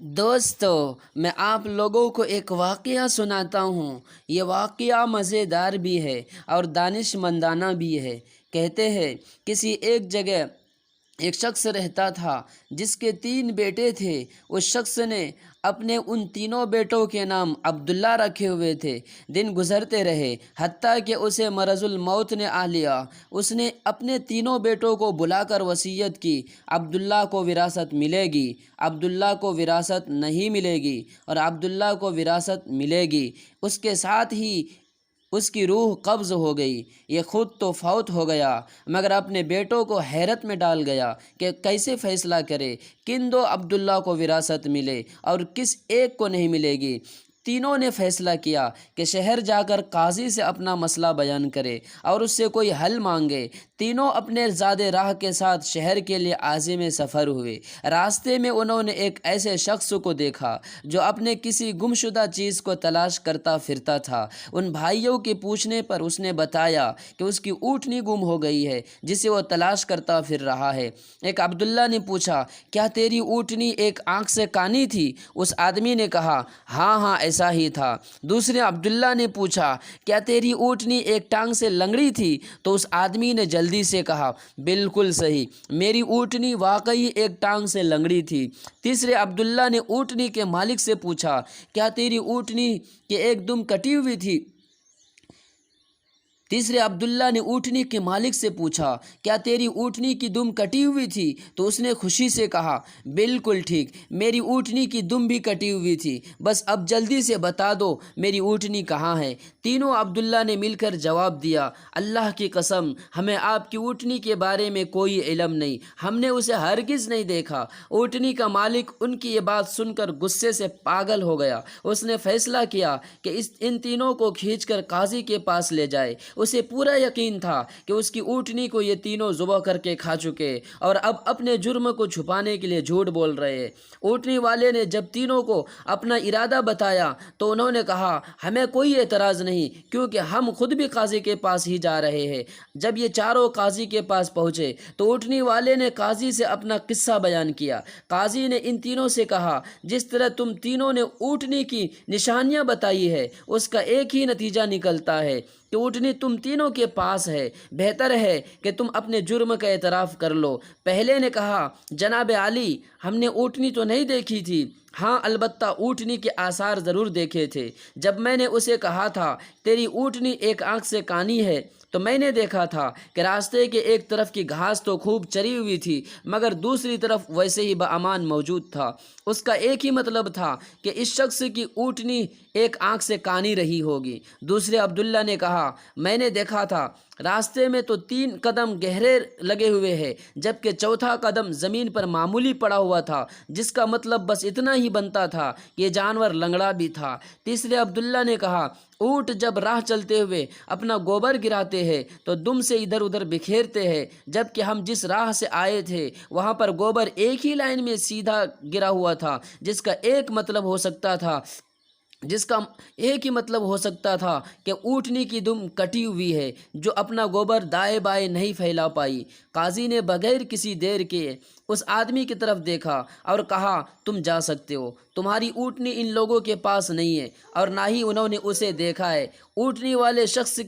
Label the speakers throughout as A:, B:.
A: دوستو میں آپ لوگوں کو ایک واقعہ سناتا ہوں۔ یہ واقعہ مزیدار بھی ہے اور دانش مندانہ بھی ہے۔ کہتے ہیں کسی ایک جگہ ایک شخص رہتا تھا جس کے 3 بیٹے تھے۔ اس شخص نے اپنے ان تینوں بیٹوں کے نام عبداللہ رکھے ہوئے تھے۔ دن گزرتے رہے حتیٰ کہ اسے مرض الموت نے آ لیا۔ اس نے اپنے تینوں بیٹوں کو بلا کر وصیت کی، عبداللہ کو وراثت ملے گی، عبداللہ کو وراثت نہیں ملے گی اور عبداللہ کو وراثت ملے گی۔ اس کے ساتھ ہی اس کی روح قبض ہو گئی۔ یہ خود تو فوت ہو گیا مگر اپنے بیٹوں کو حیرت میں ڈال گیا کہ کیسے فیصلہ کرے، کن 2 عبداللہ کو وراثت ملے اور کس ایک کو نہیں ملے گی۔ تینوں نے فیصلہ کیا کہ شہر جا کر قاضی سے اپنا مسئلہ بیان کرے اور اس سے کوئی حل مانگے۔ تینوں اپنے زاد راہ کے ساتھ شہر کے لیے عازم سفر ہوئے۔ راستے میں انہوں نے ایک ایسے شخص کو دیکھا جو اپنے کسی گمشدہ چیز کو تلاش کرتا پھرتا تھا۔ ان بھائیوں کے پوچھنے پر اس نے بتایا کہ اس کی اونٹنی گم ہو گئی ہے جسے وہ تلاش کرتا پھر رہا ہے۔ ایک عبداللہ نے پوچھا، کیا تیری اونٹنی ایک آنکھ سے کانی تھی؟ اس آدمی نے کہا، ہاں ہاں ایسا ہی تھا۔ دوسرے عبداللہ نے پوچھا، کیا تیری اونٹنی ایک ٹانگ سے لنگڑی تھی؟ تو اس آدمی نے جلدی سے کہا، بالکل صحیح، میری اونٹنی واقعی ایک ٹانگ سے لنگڑی تھی۔ تیسرے عبداللہ نے اونٹنی کے مالک سے پوچھا، کیا تیری اونٹنی کی ایک دم کٹی ہوئی تھی؟ تیسرے عبداللہ نے اونٹنی کے مالک سے پوچھا، کیا تیری اونٹنی کی دم کٹی ہوئی تھی؟ تو اس نے خوشی سے کہا، بالکل ٹھیک، میری اونٹنی کی دم بھی کٹی ہوئی تھی، بس اب جلدی سے بتا دو میری اونٹنی کہاں ہے؟ تینوں عبداللہ نے مل کر جواب دیا، اللہ کی قسم ہمیں آپ کی اونٹنی کے بارے میں کوئی علم نہیں، ہم نے اسے ہرگز نہیں دیکھا۔ اونٹنی کا مالک ان کی یہ بات سن کر غصے سے پاگل ہو گیا۔ اس نے فیصلہ کیا کہ ان تینوں کو کھینچ کر قاضی کے پاس لے جائے۔ اسے پورا یقین تھا کہ اس کی اونٹنی کو یہ تینوں ذبح کر کے کھا چکے اور اب اپنے جرم کو چھپانے کے لیے جھوٹ بول رہے ہیں۔ اونٹنی والے نے جب تینوں کو اپنا ارادہ بتایا تو انہوں نے کہا، ہمیں کوئی اعتراض نہیں کیونکہ ہم خود بھی قاضی کے پاس ہی جا رہے ہیں۔ جب یہ چاروں قاضی کے پاس پہنچے تو اونٹنی والے نے قاضی سے اپنا قصہ بیان کیا۔ قاضی نے ان تینوں سے کہا، جس طرح تم تینوں نے اونٹنی کی نشانیاں بتائی ہے اس کا ایک ہی نتیجہ نکلتا ہے کہ اونٹنی تم تینوں کے پاس ہے۔ بہتر ہے کہ تم اپنے جرم کا اعتراف کر لو۔ پہلے نے کہا، جناب عالی، ہم نے اونٹنی تو نہیں دیکھی تھی، ہاں البتہ اونٹنی کے آثار ضرور دیکھے تھے۔ جب میں نے اسے کہا تھا تیری اونٹنی ایک آنکھ سے کانی ہے تو میں نے دیکھا تھا کہ راستے کے ایک طرف کی گھاس تو خوب چری ہوئی تھی مگر دوسری طرف ویسے ہی بامان موجود تھا۔ اس کا ایک ہی مطلب تھا کہ اس شخص کی اونٹنی ایک آنکھ سے کانی رہی ہوگی۔ دوسرے عبداللہ نے کہا، میں نے دیکھا تھا راستے میں تو 3 قدم گہرے لگے ہوئے ہیں جبکہ چوتھا قدم زمین پر معمولی پڑا ہوا تھا، جس کا مطلب بس اتنا ہی بنتا تھا کہ یہ جانور لنگڑا بھی تھا۔ تیسرے عبداللہ نے کہا، اونٹ جب راہ چلتے ہوئے اپنا گوبر گراتے ہیں تو دم سے ادھر ادھر بکھیرتے ہیں، جبکہ ہم جس راہ سے آئے تھے وہاں پر گوبر ایک ہی لائن میں سیدھا گرا ہوا تھا، جس کا ایک مطلب ہو سکتا تھا کہ اونٹنی کی دم کٹی ہوئی ہے جو اپنا گوبر دائیں بائیں نہیں پھیلا پائی۔ قاضی نے بغیر کسی دیر کے اس آدمی کی طرف دیکھا اور کہا، تم جا سکتے ہو، تمہاری اونٹنی ان لوگوں کے پاس نہیں ہے اور نہ ہی انہوں نے اسے دیکھا ہے۔ اونٹنی والے شخص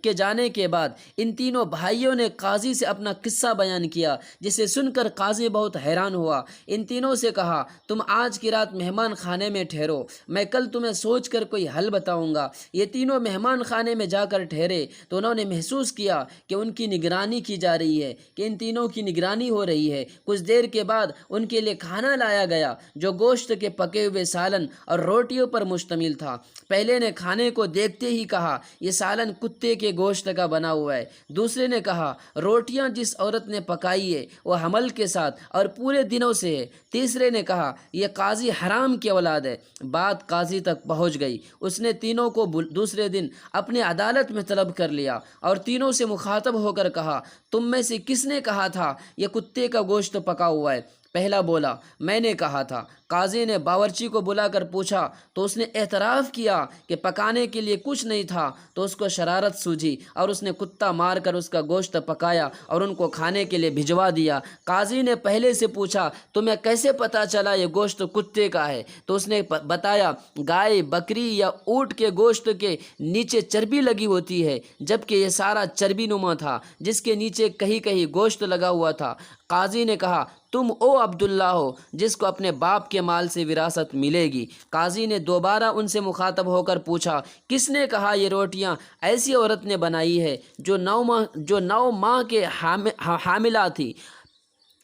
A: کے جانے کے بعد ان تینوں بھائیوں نے قاضی سے اپنا قصہ بیان کیا، جسے سن کر قاضی بہت حیران ہوا۔ ان تینوں سے کہا، تم آج کی رات مہمان خانے میں ٹھہرو، میں کل تمہیں سوچ کر کوئی حل بتاؤں گا۔ یہ تینوں مہمان خانے میں جا کر ٹھہرے تو انہوں نے محسوس کیا کہ ان کی نگرانی کی جا رہی ہے، کہ ان تینوں کی نگرانی ہو رہی ہے۔ کچھ دیر کے بعد ان کے لیے کھانا لایا گیا جو گوشت کے پکے ہوئے سالن اور روٹیوں پر مشتمل تھا۔ پہلے نے کھانے کو دیکھتے ہی کہا، یہ سالن کتے کے گوشت کا بنا ہوا ہے۔ دوسرے نے کہا، روٹیاں جس عورت نے پکائی ہے وہ حمل کے ساتھ اور پورے دنوں سے ہے۔ تیسرے نے کہا، یہ قاضی حرام کی اولاد ہے۔ بات قاضی تک پہنچ گئی۔ اس نے تینوں کو دوسرے دن اپنے عدالت میں طلب کر لیا اور تینوں سے مخاطب ہو کر کہا، تم میں سے کس نے کہا تھا یہ کتے کا گوشت پکا ہوا ہے؟ پہلا بولا میں نے کہا تھا۔ قاضی نے باورچی کو بلا کر پوچھا تو اس نے اعتراف کیا کہ پکانے کے لیے کچھ نہیں تھا، تو اس کو شرارت سوجھی اور اس نے کتا مار کر اس کا گوشت پکایا اور ان کو کھانے کے لیے بھجوا دیا۔ قاضی نے پہلے سے پوچھا تمہیں کیسے پتہ چلا یہ گوشت کتے کا ہے؟ تو اس نے بتایا گائے، بکری یا اونٹ کے گوشت کے نیچے چربی لگی ہوتی ہے، جبکہ یہ سارا چربی نما تھا جس کے نیچے کہیں کہیں گوشت لگا ہوا تھا۔ قاضی نے کہا تم او عبداللہ ہو جس کو اپنے باپ کے مال سے وراثت ملے گی۔ قاضی نے دوبارہ ان سے مخاطب ہو کر پوچھا کس نے کہا یہ روٹیاں ایسی عورت نے بنائی ہے جو 9 ماہ کے حاملہ تھی،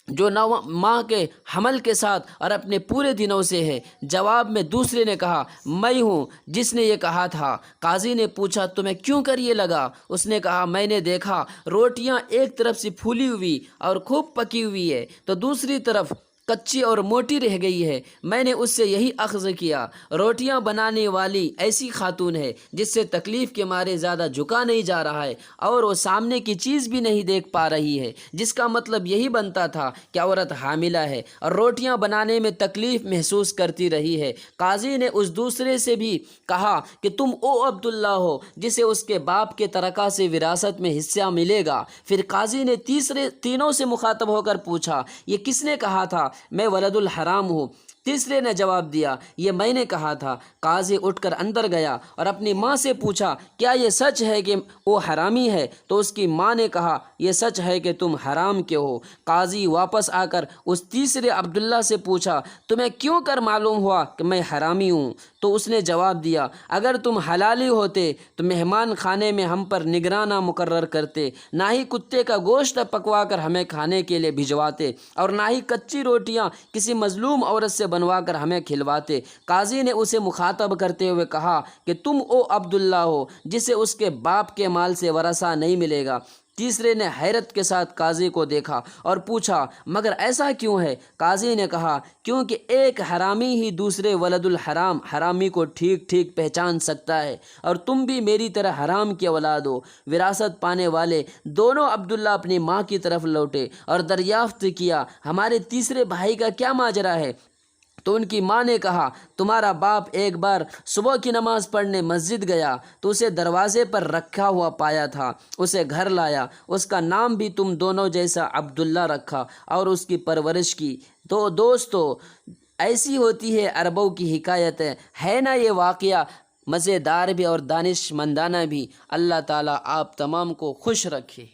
A: جو 9 ماہ کے حمل کے ساتھ اور اپنے پورے دنوں سے ہے؟ جواب میں دوسرے نے کہا میں ہوں جس نے یہ کہا تھا۔ قاضی نے پوچھا تمہیں کیوں کر یہ لگا؟ اس نے کہا میں نے دیکھا روٹیاں ایک طرف سے پھولی ہوئی اور خوب پکی ہوئی ہے تو دوسری طرف کچی اور موٹی رہ گئی ہے، میں نے اس سے یہی اخذ کیا۔ روٹیاں بنانے والی ایسی خاتون ہے جس سے تکلیف کے مارے زیادہ جھکا نہیں جا رہا ہے اور وہ سامنے کی چیز بھی نہیں دیکھ پا رہی ہے، جس کا مطلب یہی بنتا تھا کہ عورت حاملہ ہے اور روٹیاں بنانے میں تکلیف محسوس کرتی رہی ہے۔ قاضی نے اس دوسرے سے بھی کہا کہ تم او عبداللہ ہو جسے اس کے باپ کے ترکہ سے وراثت میں حصہ ملے گا۔ پھر قاضی نے تینوں سے مخاطب ہو کر پوچھا یہ کس نے کہا تھا میں ولد الحرام ہوں؟ تیسرے نے جواب دیا یہ میں نے کہا تھا۔ قاضی اٹھ کر اندر گیا اور اپنی ماں سے پوچھا کیا یہ سچ ہے کہ وہ حرامی ہے؟ تو اس کی ماں نے کہا یہ سچ ہے کہ تم حرام کے ہو۔ قاضی واپس آ کر اس تیسرے عبداللہ سے پوچھا تمہیں کیوں کر معلوم ہوا کہ میں حرامی ہوں؟ تو اس نے جواب دیا اگر تم حلالی ہوتے تو مہمان خانے میں ہم پر نگرانہ مقرر کرتے، نہ ہی کتے کا گوشت پکوا کر ہمیں کھانے کے لیے بھجواتے اور نہ ہی کچی روٹیاں کسی مظلوم عورت سے بنوا کر ہمیں کھلواتے۔ قاضی نے اسے مخاطب کرتے ہوئے کہا کہ تم او عبداللہ ہو جسے اس کے باپ کے مال سے ورثہ نہیں ملے گا۔ تیسرے نے حیرت کے ساتھ قاضی کو دیکھا اور پوچھا مگر ایسا کیوں ہے؟ قاضی نے کہا کیونکہ ایک حرامی ہی دوسرے ولد الحرام حرامی کو ٹھیک ٹھیک پہچان سکتا ہے، اور تم بھی میری طرح حرام کی اولاد ہو۔ وراثت پانے والے دونوں عبداللہ اپنی ماں کی طرف لوٹے اور دریافت کیا ہمارے تیسرے بھائی کا کیا ماجرا ہے؟ تو ان کی ماں نے کہا تمہارا باپ ایک بار صبح کی نماز پڑھنے مسجد گیا تو اسے دروازے پر رکھا ہوا پایا تھا، اسے گھر لایا، اس کا نام بھی تم دونوں جیسا عبداللہ رکھا اور اس کی پرورش کی۔ تو دوستو ایسی ہوتی ہے عربوں کی حکایتیں، ہے نا یہ واقعہ مزیدار بھی اور دانش مندانہ بھی۔ اللہ تعالیٰ آپ تمام کو خوش رکھے۔